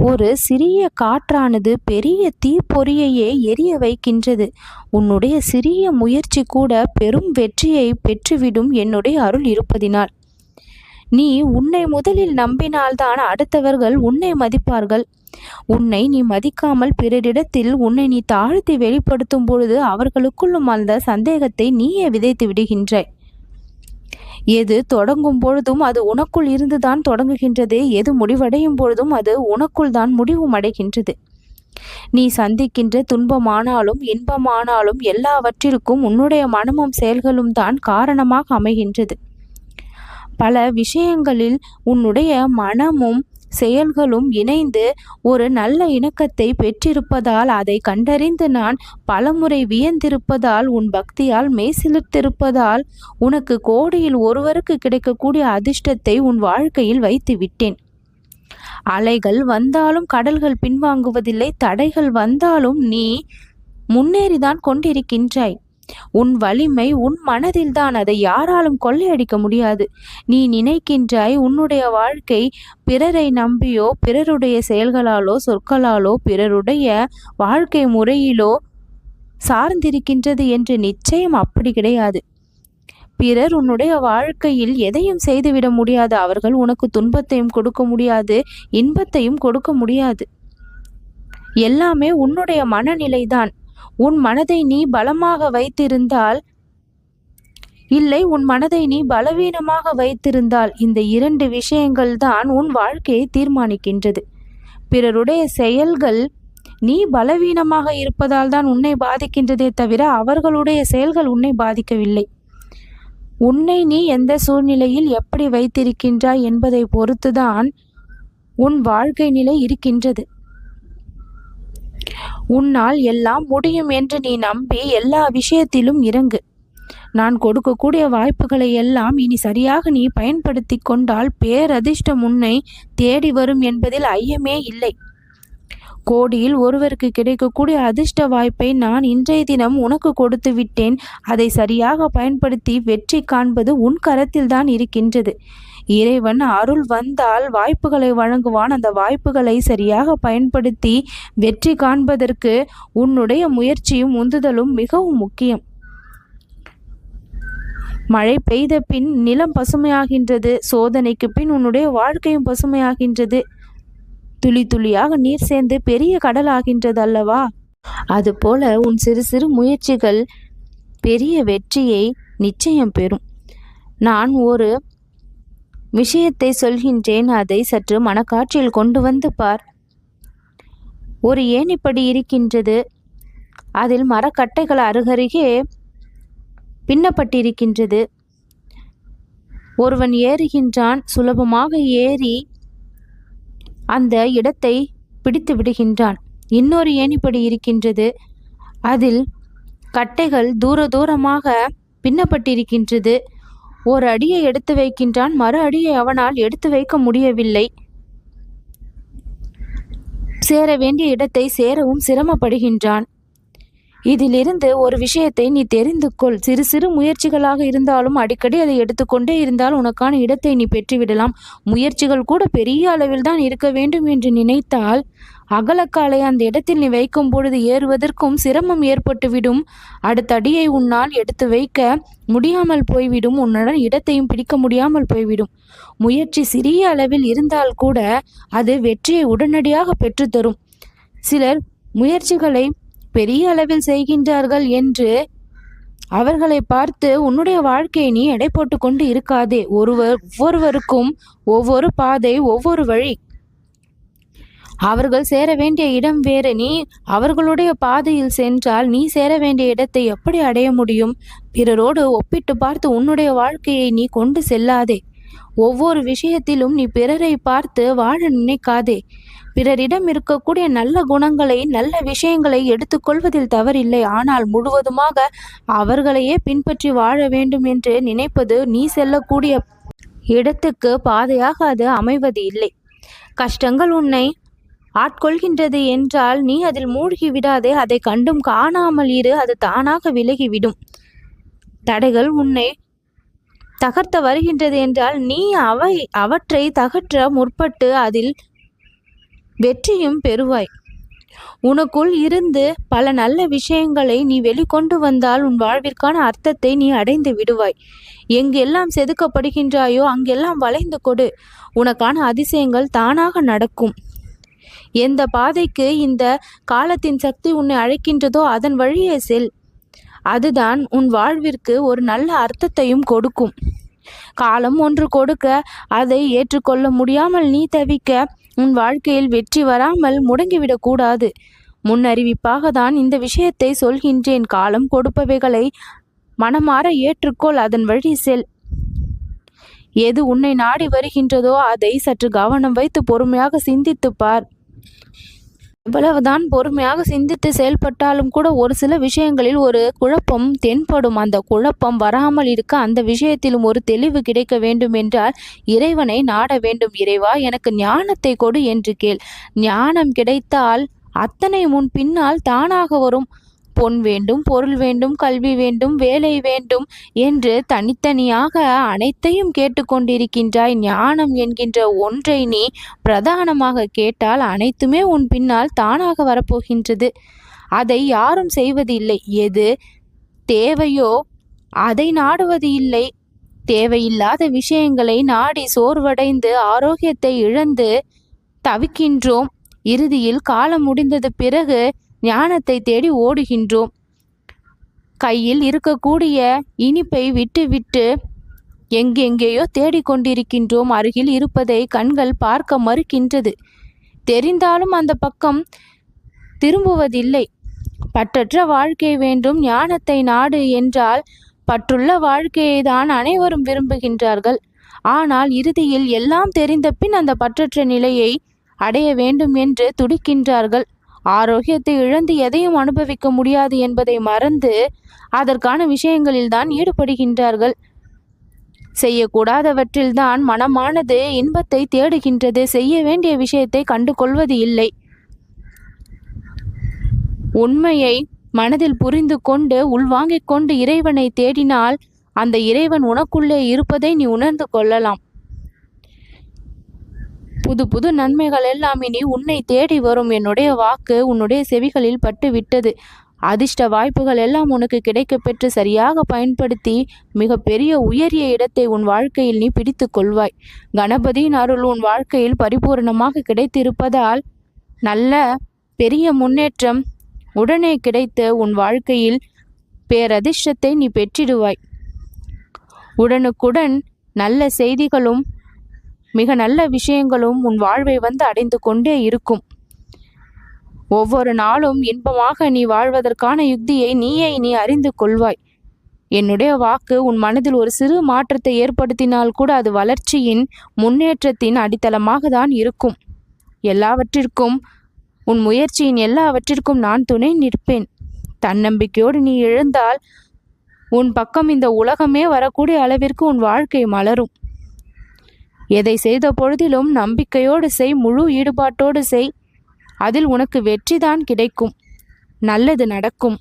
ஒரு சிறிய காற்றானது பெரிய தீப்பொறியையே எரிய வைக்கின்றது. உன்னுடைய சிறிய முயற்சி கூட பெரும் வெற்றியை பெற்றுவிடும் என்னுடைய அருள் இருப்பதினால். நீ உன்னை முதலில் நம்பினால்தான் அடுத்தவர்கள் உன்னை மதிப்பார்கள். உன்னை நீ மதிக்காமல் பிறரிடத்தில் உன்னை நீ தாழ்த்தி வெளிப்படுத்தும் பொழுது அவர்களுக்குள்ளும் அந்த சந்தேகத்தை நீயே விதைத்து விடுகின்றாய். எது தொடங்கும் பொழுதும் அது உனக்குள் இருந்துதான் தொடங்குகின்றது. எது முடிவடையும் பொழுதும் அது உனக்குள் தான் முடிவும் அடைகின்றது. நீ சந்திக்கின்ற துன்பமானாலும் இன்பமானாலும் எல்லாவற்றிற்கும் உன்னுடைய மனமும் செயல்களும் தான் காரணமாக அமைகின்றது. பல விஷயங்களில் உன்னுடைய மனமும் செயல்களும் இணைந்து ஒரு நல்ல இணக்கத்தை பெற்றிருப்பதால், அதை கண்டறிந்து நான் பலமுறை வியந்திருப்பதால், உன் பக்தியால் மெய்சிலிர்த்திருப்பதால் உனக்கு கோடியில் ஒருவருக்கு கிடைக்கக்கூடிய அதிர்ஷ்டத்தை உன் வாழ்க்கையில் வைத்து விட்டேன். அலைகள் வந்தாலும் கடல்கள் பின்வாங்குவதில்லை. தடைகள் வந்தாலும் நீ முன்னேறிதான் கொண்டிருக்கின்றாய். உன் வலிமை உன் மனதில்தான். அதை யாராலும் கொள்ளையடிக்க முடியாது. நீ நினைக்கின்றாய் உன்னுடைய வாழ்க்கை பிறரை நம்பியோ பிறருடைய செயல்களாலோ சொற்களாலோ பிறருடைய வாழ்க்கை முறையிலோ சார்ந்திருக்கின்றது என்று. நிச்சயம் அப்படி கிடையாது. பிறர் உன்னுடைய வாழ்க்கையில் எதையும் செய்துவிட முடியாது. அவர்கள் உனக்கு துன்பத்தையும் கொடுக்க முடியாது, இன்பத்தையும் கொடுக்க முடியாது. எல்லாமே உன்னுடைய மனநிலைதான். உன் மனதை நீ பலமாக வைத்திருந்தால், இல்லை உன் மனதை நீ பலவீனமாக வைத்திருந்தால், இந்த இரண்டு விஷயங்கள் தான் உன் வாழ்க்கையை தீர்மானிக்கின்றது. பிறருடைய செயல்கள் நீ பலவீனமாக இருப்பதால் தான் உன்னை பாதிக்கின்றதே தவிர அவர்களுடைய செயல்கள் உன்னை பாதிக்கவில்லை. உன்னை நீ எந்த சூழ்நிலையில் எப்படி வைத்திருக்கின்றாய் என்பதை பொறுத்துதான் உன் வாழ்க்கை நிலை இருக்கின்றது. உன்னால் எல்லாம் முடியும் என்று நீ நம்பி எல்லா விஷயத்திலும் இறங்கு. நான் கொடுக்கக்கூடிய வாய்ப்புகளை எல்லாம் இனி சரியாக நீ பயன்படுத்தி கொண்டால் பேரதிர்ஷ்டம் உன்னை தேடி வரும் என்பதில் ஐயமே இல்லை. கோடியில் ஒருவருக்கு கிடைக்கக்கூடிய அதிர்ஷ்ட வாய்ப்பை நான் இன்றைய தினம் உனக்கு கொடுத்து விட்டேன். அதை சரியாக பயன்படுத்தி வெற்றி காண்பது உன் கரத்தில் தான் இருக்கின்றது. இறைவன் அருள் வந்தால் வாய்ப்புகளை வழங்குவான். அந்த வாய்ப்புகளை சரியாக பயன்படுத்தி வெற்றி காண்பதற்கு உன்னுடைய முயற்சியும் உந்துதலும் மிகவும் முக்கியம். மழை பெய்த பின் நிலம் பசுமையாகின்றது. சோதனைக்கு பின் உன்னுடைய வாழ்க்கையும் பசுமையாகின்றது. துளி துளியாக நீர் சேர்ந்து பெரிய கடல் ஆகின்றது அல்லவா? அதுபோல உன் சிறு சிறு முயற்சிகள் பெரிய வெற்றியை நிச்சயம் பெறும். நான் ஒரு விஷயத்தை சொல்கின்றேன், அதை சற்று மனக்காட்சியில் கொண்டு வந்து பார். ஒரு ஏணிப்படி இருக்கின்றது. அதில் மரக்கட்டைகள் அருகருகே பின்னப்பட்டிருக்கின்றது. ஒருவன் ஏறுகின்றான். சுலபமாக ஏறி அந்த இடத்தை பிடித்து விடுகின்றான். இன்னொரு ஏணிப்படி இருக்கின்றது. அதில் கட்டைகள் தூரமாக பின்னப்பட்டிருக்கின்றது. ஒரு அடியை எடுத்து வைக்கின்றான். மறு அடியை அவனால் எடுத்து வைக்க முடியவில்லை. சேர வேண்டிய இடத்தை சேரவும் சிரமப்படுகின்றான். இதிலிருந்து ஒரு விஷயத்தை நீ தெரிந்து கொள். சிறு சிறு முயற்சிகளாக இருந்தாலும் அடிக்கடி அதை எடுத்துக்கொண்டே இருந்தால் உனக்கான இடத்தை நீ பெற்றுவிடலாம். முயற்சிகள் கூட பெரிய அளவில் தான் இருக்க வேண்டும் என்று நினைத்தால் அகலக்காலை அந்த இடத்தில் நீ வைக்கும் பொழுது ஏறுவதற்கும் சிரமம் ஏற்பட்டுவிடும். அடுத்த அடியை உன்னால் எடுத்து வைக்க முடியாமல் போய்விடும். உன்னுடன் இடத்தையும் பிடிக்க முடியாமல் போய்விடும். முயற்சி சிறிய அளவில் இருந்தால் கூட அது வெற்றியை உடனடியாக பெற்றுத்தரும். சிலர் முயற்சிகளை பெரிய அளவில் செய்கின்றார்கள் என்று அவர்களை பார்த்து உன்னுடைய வாழ்க்கையை நீ எடை போட்டு கொண்டு இருக்காதே. ஒவ்வொருவருக்கும் ஒவ்வொரு பாதை, ஒவ்வொரு வழி. அவர்கள் சேர வேண்டிய இடம் வேறு. நீ அவர்களுடைய பாதையில் சென்றால் நீ சேர வேண்டிய இடத்தை எப்படி அடைய முடியும்? பிறரோடு ஒப்பிட்டு பார்த்து உன்னுடைய வாழ்க்கையை நீ கொண்டு செல்லாதே. ஒவ்வொரு விஷயத்திலும் நீ பிறரை பார்த்து வாழ நினைக்காதே. பிறரிடம் இருக்கக்கூடிய நல்ல குணங்களை, நல்ல விஷயங்களை எடுத்துக்கொள்வதில் தவறில்லை. ஆனால் முழுவதுமாக அவர்களையே பின்பற்றி வாழ வேண்டும் என்று நினைப்பது நீ செல்லக்கூடிய இடத்துக்கு பாதையாக அது அமைவது இல்லை. கஷ்டங்கள் உன்னை ஆட்கொள்கின்றது என்றால் நீ அதில் மூழ்கி விடாதே. அதை கண்டும் காணாமல் இரு. அது தானாக விலகிவிடும். தடைகள் உன்னை தகர்த்த வருகின்றது என்றால் நீ அவற்றை தகற்ற முற்பட்டு அதில் வெற்றியும் பெறுவாய். உனக்குள் இருந்து பல நல்ல விஷயங்களை நீ வெளிக்கொண்டு வந்தால் உன் வாழ்விற்கான அர்த்தத்தை நீ அடைந்து விடுவாய். எங்கெல்லாம் செதுக்கப்படுகின்றாயோ அங்கெல்லாம் வளைந்து கொடு. உனக்கான அதிசயங்கள் தானாக நடக்கும். எந்த பாதைக்கு இந்த காலத்தின் சக்தி உன்னை அழைக்கின்றதோ அதன் வழியே செல். அதுதான் உன் வாழ்விற்கு ஒரு நல்ல அர்த்தத்தையும் கொடுக்கும். காலம் ஒன்று கொடுக்க அதை ஏற்றுக்கொள்ள முடியாமல் நீ தவிக்க உன் வாழ்க்கையில் வெற்றி வராமல் முடங்கிவிடக்கூடாது. முன்னறிவிப்பாக தான் இந்த விஷயத்தை சொல்கின்றேன். காலம் கொடுப்பவைகளை மனமாற ஏற்றுக்கொள். அதன் வழி செல். எது உன்னை நாடி வருகின்றதோ அதை சற்று கவனம் வைத்து பொறுமையாக சிந்தித்து பார். எவ்வளவுதான் பொறுமையாக சிந்தித்து செயல்பட்டாலும் கூட ஒரு சில விஷயங்களில் ஒரு குழப்பம் தென்படும். அந்த குழப்பம் வராமல் இருக்க அந்த விஷயத்திலும் ஒரு தெளிவு கிடைக்க வேண்டும் என்றால் இறைவனை நாட வேண்டும். இறைவா, எனக்கு ஞானத்தை கொடு என்று கேள். ஞானம் கிடைத்தால் அத்தனை முன் பின்னால் தானாக வரும். பொன் வேண்டும், பொருள் வேண்டும், கல்வி வேண்டும், வேலை வேண்டும் என்று தனித்தனியாக அனைத்தையும் கேட்டுக்கொண்டிருக்கின்றாய். ஞானம் என்கின்ற ஒன்றை நீ பிரதானமாக கேட்டால் அனைத்துமே உன் பின்னால் தானாக வரப்போகின்றது. அதை யாரும் செய்வதில்லை. எது தேவையோ அதை நாடுவது இல்லை. தேவையில்லாத விஷயங்களை நாடி சோர்வடைந்து ஆரோக்கியத்தை இழந்து தவிக்கின்றோம். இறுதியில் காலம் முடிந்தது பிறகு ஞானத்தை தேடி ஓடுகின்றோம். கையில் இருக்கக்கூடிய இனிப்பை விட்டு விட்டு எங்கெங்கேயோ தேடிக்கொண்டிருக்கின்றோம். அருகில் இருப்பதை கண்கள் பார்க்க மறுக்கின்றது. தெரிந்தாலும் அந்த பக்கம் திரும்புவதில்லை. பற்றற்ற வாழ்க்கை வேண்டும், ஞானத்தை நாடு என்றால் பற்றுள்ள வாழ்க்கையை தான் அனைவரும் விரும்புகின்றார்கள். ஆனால் இறுதியில் எல்லாம் தெரிந்த பின் அந்த பற்றற்ற நிலையை அடைய வேண்டும் என்று துடிக்கின்றார்கள். ஆரோக்கியத்தை இழந்து எதையும் அனுபவிக்க முடியாது என்பதை மறந்து அதற்கான விஷயங்களில்தான் ஈடுபடுகின்றார்கள். செய்யக்கூடாதவற்றில்தான் மனமானது இன்பத்தை தேடுகின்றது. செய்ய வேண்டிய விஷயத்தை கண்டு கொள்வது இல்லை. உண்மையை மனதில் புரிந்து கொண்டு உள்வாங்கிக் கொண்டு இறைவனை தேடினால் அந்த இறைவன் உனக்குள்ளே இருப்பதை நீ உணர்ந்து கொள்ளலாம். புது புது நன்மைகள் எல்லாம் இனி உன்னை தேடி வரும். என்னுடைய வாக்கு உன்னுடைய செவிகளில் பட்டு விட்டது. அதிர்ஷ்ட வாய்ப்புகள் எல்லாம் உனக்கு கிடைக்க பெற்று சரியாக பயன்படுத்தி மிக பெரிய உயரிய இடத்தை உன் வாழ்க்கையில் நீ பிடித்து கொள்வாய். கணபதியின் அருள் உன் வாழ்க்கையில் பரிபூர்ணமாக கிடைத்திருப்பதால் நல்ல பெரிய முன்னேற்றம் உடனே கிடைத்து உன் வாழ்க்கையில் பேரதிர்ஷ்டத்தை நீ பெற்றிடுவாய். உடனுக்குடன் நல்ல செய்திகளும் மிக நல்ல விஷயங்களும் உன் வாழ்வை வந்து அடைந்து கொண்டே இருக்கும். ஒவ்வொரு நாளும் இன்பமாக நீ வாழ்வதற்கான யுக்தியை நீ அறிந்து கொள்வாய். என்னுடைய வாக்கு உன் மனதில் ஒரு சிறு மாற்றத்தை ஏற்படுத்தினால் கூட அது வளர்ச்சியின் முன்னேற்றத்தின் அடித்தளமாக தான் இருக்கும். எல்லாவற்றிற்கும் உன் முயற்சியின் எல்லாவற்றிற்கும் நான் துணை நிற்பேன். தன்னம்பிக்கையோடு நீ எழுந்தால் உன் பக்கம் இந்த உலகமே வரக்கூடிய அளவிற்கு உன் வாழ்க்கை மலரும். எதை செய்த பொழுதிலும் நம்பிக்கையோடு செய், முழு ஈடுபாட்டோடு செய். அதில் உனக்கு வெற்றிதான் கிடைக்கும். நல்லது நடக்கும்.